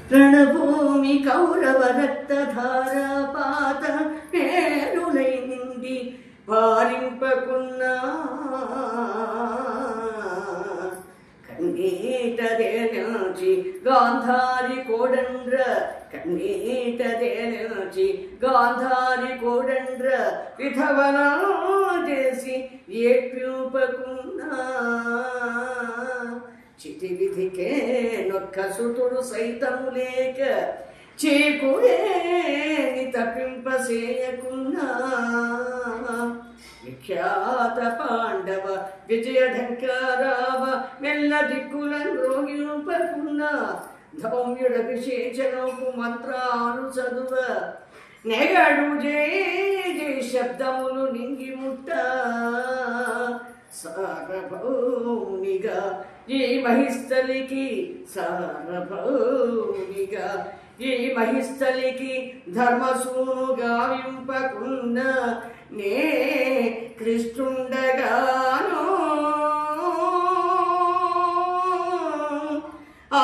రణభూమి కౌరవ రక్తధారాపాత పేరులై నిండి పారింపకున్నా కన్నీటదేనాచి గాంధారి కోడండ్ర కన్నీటదేనాచి గాంధారి కోడండ్ర విధవనా చేసి ఏడ్పింపకున్నా చితి విధికే నొక్క సుతుడు సైతము లేక చేకూరేని తప్పింపసేయకున్నా విఖ్యాత పాండవ విజయఢంకారావ మెల్ల దిక్కులను రోగిపకున్నా ధౌమ్యుడ విశేషణకు మంత్రాలు చదువ నెగడు జయ శబ్దములు నింగి ముట్ట సార్వభౌమిగా ఈ మహిస్థలికి సార్వభౌమిగా ఈ మహిస్థలికి ధర్మసూను గావింపకున్న నే కృష్ణుండగాను ఆ